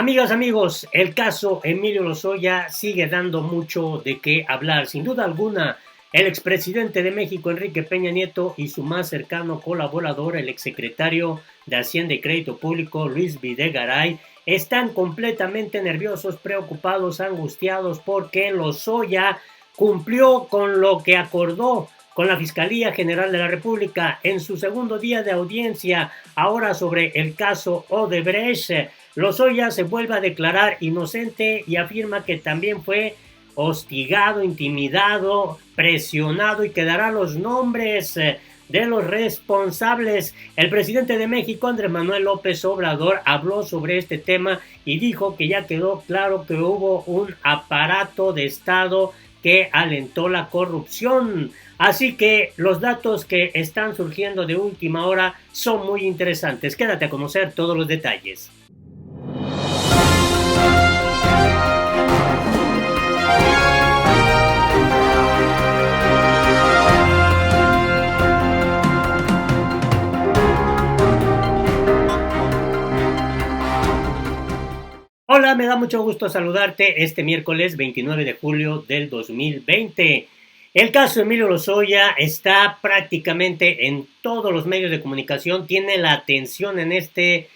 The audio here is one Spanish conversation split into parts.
Amigas, amigos, el caso Emilio Lozoya sigue dando mucho de qué hablar. Sin duda alguna, el expresidente de México, Enrique Peña Nieto, y su más cercano colaborador, el exsecretario de Hacienda y Crédito Público, Luis Videgaray, están completamente nerviosos, preocupados, angustiados, porque Lozoya cumplió con lo que acordó con la Fiscalía General de la República en su segundo día de audiencia, ahora sobre el caso Odebrecht. Lozoya se vuelve a declarar inocente y afirma que también fue hostigado, intimidado, presionado y que dará los nombres de los responsables. El presidente de México, Andrés Manuel López Obrador, habló sobre este tema y dijo que ya quedó claro que hubo un aparato de Estado que alentó la corrupción. Así que los datos que están surgiendo de última hora son muy interesantes. Quédate a conocer todos los detalles. Hola, me da mucho gusto saludarte este miércoles 29 de julio del 2020. El caso Emilio Lozoya está prácticamente en todos los medios de comunicación, tiene la atención en este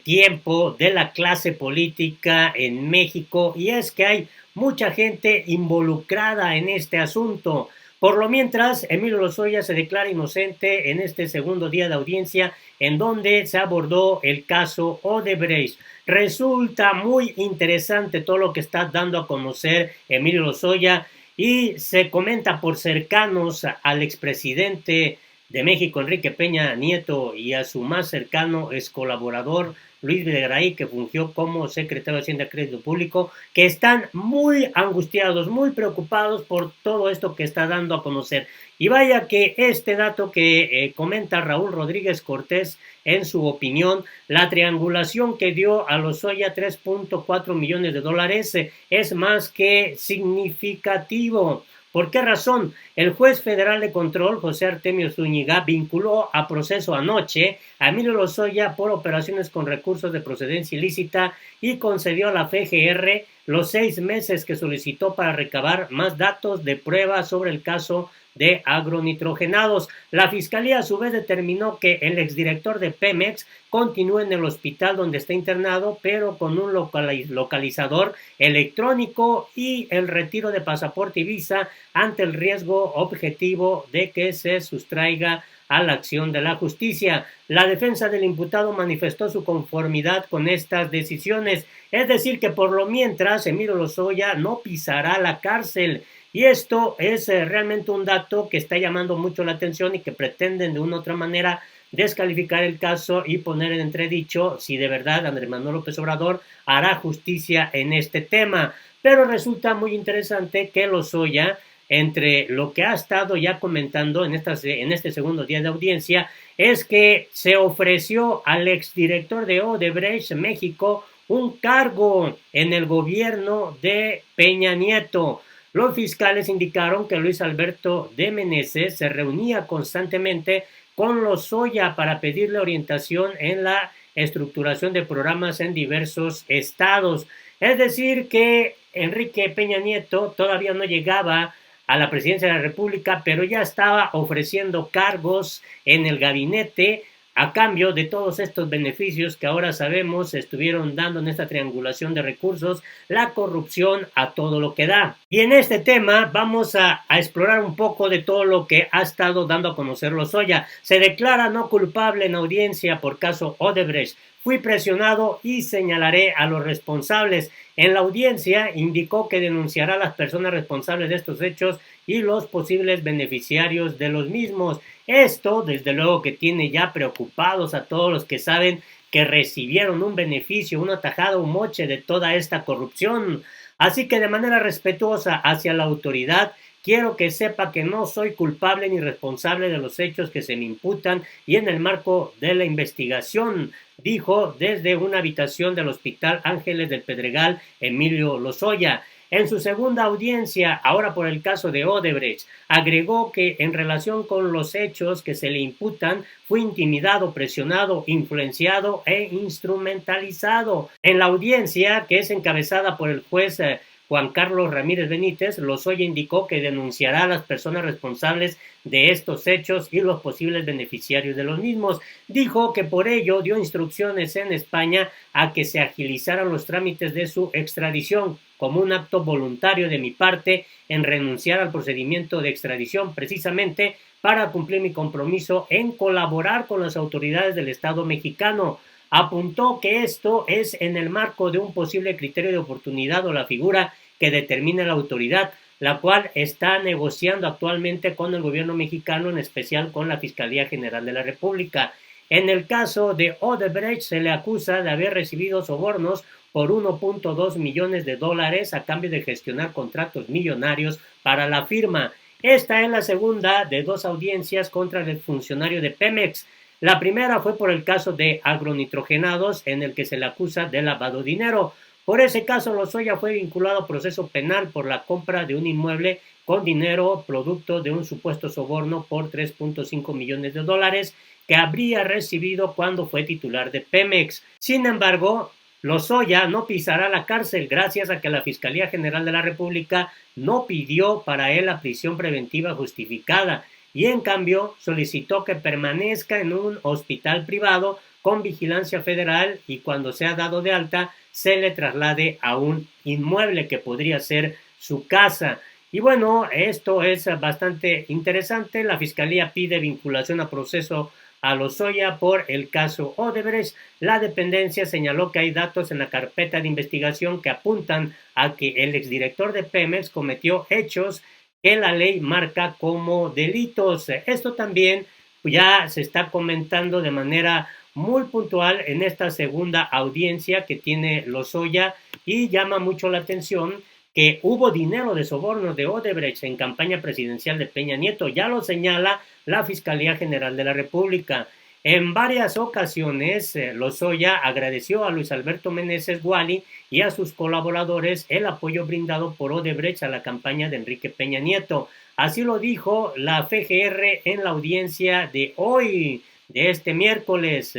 tiempo de la clase política en México, y es que hay mucha gente involucrada en este asunto. Por lo mientras, Emilio Lozoya se declara inocente en este segundo día de audiencia en donde se abordó el caso Odebrecht. Resulta muy interesante todo lo que está dando a conocer Emilio Lozoya y se comenta por cercanos al expresidente de México, Enrique Peña Nieto, y a su más cercano ex colaborador, Luis Videgaray, que fungió como secretario de Hacienda y Crédito Público, que están muy angustiados, muy preocupados por todo esto que está dando a conocer. Y vaya que este dato que comenta Raúl Rodríguez Cortés en su opinión, la triangulación que dio a Lozoya 3.4 millones de dólares es más que significativo. ¿Por qué razón? El juez federal de control, José Artemio Zúñiga, vinculó a proceso anoche a Emilio Lozoya por operaciones con recursos de procedencia ilícita y concedió a la FGR los 6 meses que solicitó para recabar más datos de prueba sobre el caso de agronitrogenados. La fiscalía a su vez determinó que el exdirector de Pemex continúe en el hospital donde está internado, pero con un localizador electrónico y el retiro de pasaporte y visa ante el riesgo objetivo de que se sustraiga a la acción de la justicia. La defensa del imputado manifestó su conformidad con estas decisiones, es decir, que por lo mientras Emilio Lozoya no pisará la cárcel. Y esto es realmente un dato que está llamando mucho la atención y que pretenden de una u otra manera descalificar el caso y poner en entredicho si de verdad Andrés Manuel López Obrador hará justicia en este tema. Pero resulta muy interesante que Lozoya, entre lo que ha estado ya comentando en este segundo día de audiencia, es que se ofreció al exdirector de Odebrecht México un cargo en el gobierno de Peña Nieto. Los fiscales indicaron que Luis Alberto de Meneses se reunía constantemente con Lozoya para pedirle orientación en la estructuración de programas en diversos estados. Es decir, que Enrique Peña Nieto todavía no llegaba a la presidencia de la República, pero ya estaba ofreciendo cargos en el gabinete a cambio de todos estos beneficios que ahora sabemos se estuvieron dando en esta triangulación de recursos, la corrupción a todo lo que da. Y en este tema vamos a explorar un poco de todo lo que ha estado dando a conocer Lozoya. Se declara no culpable en audiencia por caso Odebrecht. Fui presionado y señalaré a los responsables. En la audiencia indicó que denunciará a las personas responsables de estos hechos y los posibles beneficiarios de los mismos. Esto, desde luego, que tiene ya preocupados a todos los que saben que recibieron un beneficio, una tajada, un moche de toda esta corrupción. Así que de manera respetuosa hacia la autoridad quiero que sepa que no soy culpable ni responsable de los hechos que se me imputan y en el marco de la investigación, dijo desde una habitación del Hospital Ángeles del Pedregal Emilio Lozoya. En su segunda audiencia, ahora por el caso de Odebrecht, agregó que en relación con los hechos que se le imputan, fue intimidado, presionado, influenciado e instrumentalizado. En la audiencia, que es encabezada por el juez Juan Carlos Ramírez Benítez, Lozoya indicó que denunciará a las personas responsables de estos hechos y los posibles beneficiarios de los mismos. Dijo que por ello dio instrucciones en España a que se agilizaran los trámites de su extradición, como un acto voluntario de mi parte en renunciar al procedimiento de extradición, precisamente para cumplir mi compromiso en colaborar con las autoridades del Estado mexicano. Apuntó que esto es en el marco de un posible criterio de oportunidad o la figura que determine la autoridad, la cual está negociando actualmente con el gobierno mexicano, en especial con la Fiscalía General de la República. En el caso de Odebrecht se le acusa de haber recibido sobornos por 1.2 millones de dólares a cambio de gestionar contratos millonarios para la firma. Esta es la segunda de dos audiencias contra el funcionario de Pemex. La primera fue por el caso de agronitrogenados, en el que se le acusa de lavado de dinero. Por ese caso, Lozoya fue vinculado a proceso penal por la compra de un inmueble con dinero producto de un supuesto soborno por 3.5 millones de dólares que habría recibido cuando fue titular de Pemex. Sin embargo, Lozoya no pisará la cárcel gracias a que la Fiscalía General de la República no pidió para él la prisión preventiva justificada y en cambio solicitó que permanezca en un hospital privado con vigilancia federal y cuando sea dado de alta se le traslade a un inmueble que podría ser su casa. Y bueno, esto es bastante interesante. La Fiscalía pide vinculación a proceso a Lozoya por el caso Odebrecht. La dependencia señaló que hay datos en la carpeta de investigación que apuntan a que el exdirector de Pemex cometió hechos que la ley marca como delitos. Esto también ya se está comentando de manera muy puntual en esta segunda audiencia que tiene Lozoya y llama mucho la atención que hubo dinero de sobornos de Odebrecht en campaña presidencial de Peña Nieto. Ya lo señala la Fiscalía General de la República. En varias ocasiones, Lozoya agradeció a Luis Alberto Meneses Guali y a sus colaboradores el apoyo brindado por Odebrecht a la campaña de Enrique Peña Nieto. Así lo dijo la FGR en la audiencia de hoy, de este miércoles.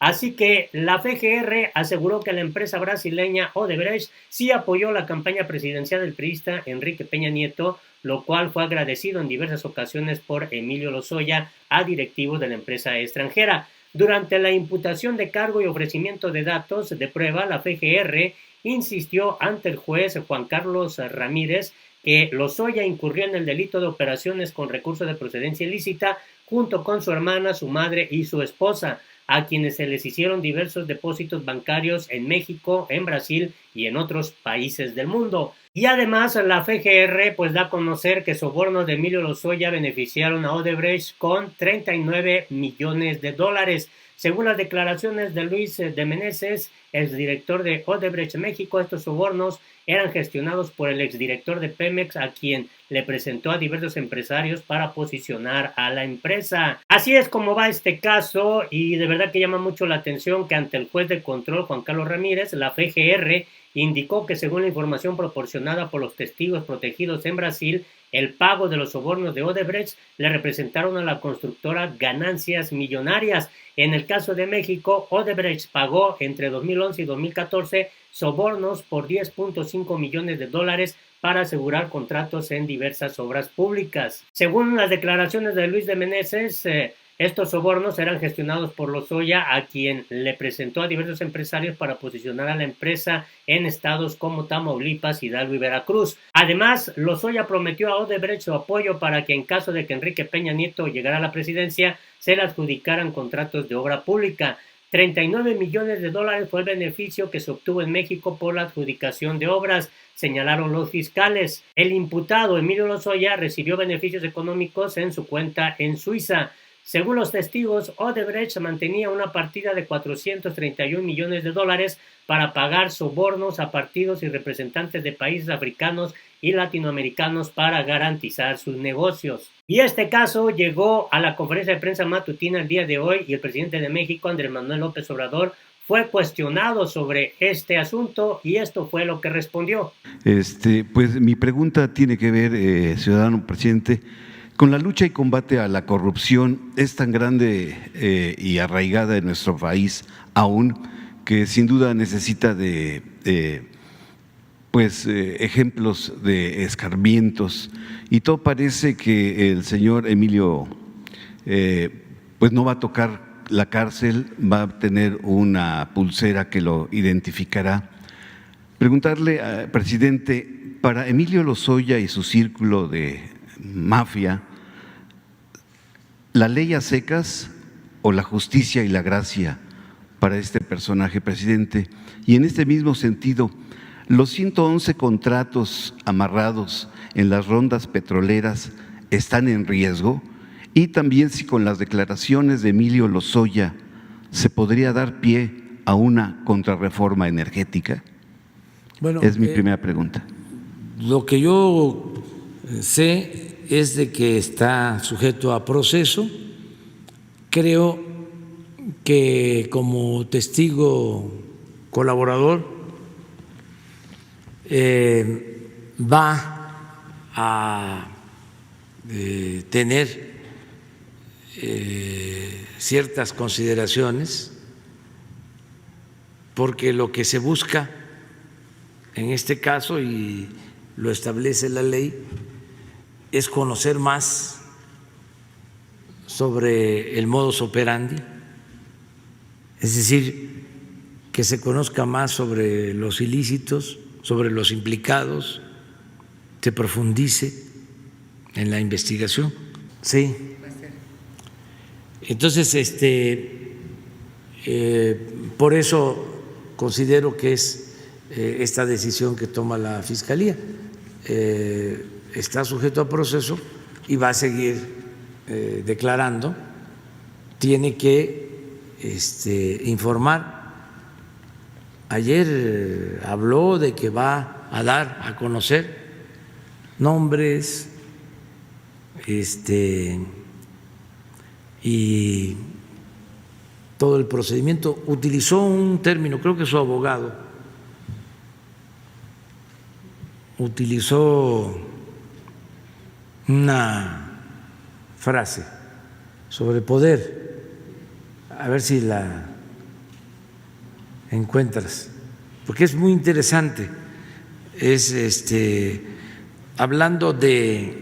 Así que la FGR aseguró que la empresa brasileña Odebrecht sí apoyó la campaña presidencial del priista Enrique Peña Nieto, lo cual fue agradecido en diversas ocasiones por Emilio Lozoya a directivos de la empresa extranjera. Durante la imputación de cargo y ofrecimiento de datos de prueba, la FGR insistió ante el juez Juan Carlos Ramírez que Lozoya incurrió en el delito de operaciones con recursos de procedencia ilícita junto con su hermana, su madre y su esposa, a quienes se les hicieron diversos depósitos bancarios en México, en Brasil y en otros países del mundo. Y además la FGR pues da a conocer que sobornos de Emilio Lozoya beneficiaron a Odebrecht con 39 millones de dólares. Según las declaraciones de Luis de Meneses, exdirector de Odebrecht México, estos sobornos eran gestionados por el exdirector de Pemex, a quien le presentó a diversos empresarios para posicionar a la empresa. Así es como va este caso y de verdad que llama mucho la atención que ante el juez de control Juan Carlos Ramírez, la FGR indicó que según la información proporcionada por los testigos protegidos en Brasil, el pago de los sobornos de Odebrecht le representaron a la constructora ganancias millonarias. En el caso de México, Odebrecht pagó entre 2011 y 2014 sobornos por 10.5 millones de dólares para asegurar contratos en diversas obras públicas. Según las declaraciones de Luis de Meneses, estos sobornos eran gestionados por Lozoya, a quien le presentó a diversos empresarios para posicionar a la empresa en estados como Tamaulipas, Hidalgo y Veracruz. Además, Lozoya prometió a Odebrecht su apoyo para que en caso de que Enrique Peña Nieto llegara a la presidencia, se le adjudicaran contratos de obra pública. 39 millones de dólares fue el beneficio que se obtuvo en México por la adjudicación de obras, señalaron los fiscales. El imputado Emilio Lozoya recibió beneficios económicos en su cuenta en Suiza. Según los testigos, Odebrecht mantenía una partida de 431 millones de dólares para pagar sobornos a partidos y representantes de países africanos y latinoamericanos para garantizar sus negocios. Y este caso llegó a la conferencia de prensa matutina el día de hoy y el presidente de México, Andrés Manuel López Obrador, fue cuestionado sobre este asunto y esto fue lo que respondió. Pues mi pregunta tiene que ver, ciudadano presidente, con la lucha y combate a la corrupción. Es tan grande y arraigada en nuestro país aún que sin duda necesita de ejemplos de escarmientos, y todo parece que el señor Emilio pues no va a tocar la cárcel, va a tener una pulsera que lo identificará. Preguntarle, presidente, para Emilio Lozoya y su círculo de mafia, ¿la ley a secas o la justicia y la gracia para este personaje, presidente? Y en este mismo sentido, ¿los 111 contratos amarrados en las rondas petroleras están en riesgo? Y también si con las declaraciones de Emilio Lozoya se podría dar pie a una contrarreforma energética. Bueno, es mi primera pregunta. Lo que yo sé es de que está sujeto a proceso. Creo que como testigo colaborador va a tener ciertas consideraciones, porque lo que se busca en este caso, y lo establece la ley, es conocer más sobre el modus operandi, es decir, que se conozca más sobre los ilícitos, sobre los implicados, se profundice en la investigación. Sí. Entonces, por eso considero que es esta decisión que toma la Fiscalía. Está sujeto a proceso y va a seguir declarando. Tiene que informar. Ayer habló de que va a dar a conocer nombres, y todo el procedimiento. Utilizó un término, creo que su abogado utilizó una frase sobre poder, a ver si la encuentras, porque es muy interesante. Es hablando de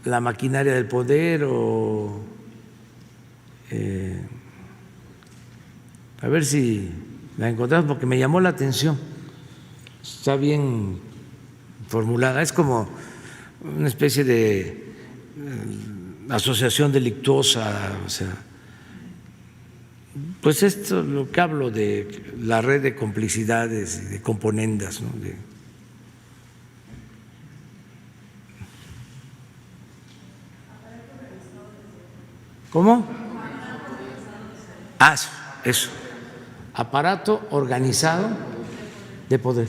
la maquinaria del poder, o a ver si la encontramos, porque me llamó la atención. Está bien formulada, es como una especie de asociación delictuosa, o sea, pues esto es lo que hablo de la red de complicidades y de componendas, ¿no? ¿Cómo? Eso. Aparato organizado de poder.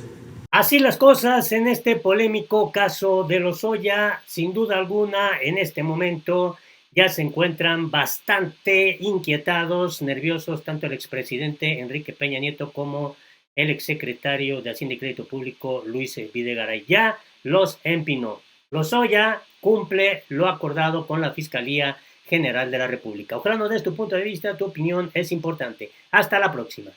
Así las cosas en este polémico caso de Lozoya. Sin duda alguna, en este momento ya se encuentran bastante inquietados, nerviosos, tanto el expresidente Enrique Peña Nieto como el exsecretario de Hacienda y Crédito Público, Luis Videgaray. Ya los empinó. Lozoya cumple lo acordado con la Fiscalía General de la República. Ojalá nos des tu punto de vista, tu opinión es importante. Hasta la próxima.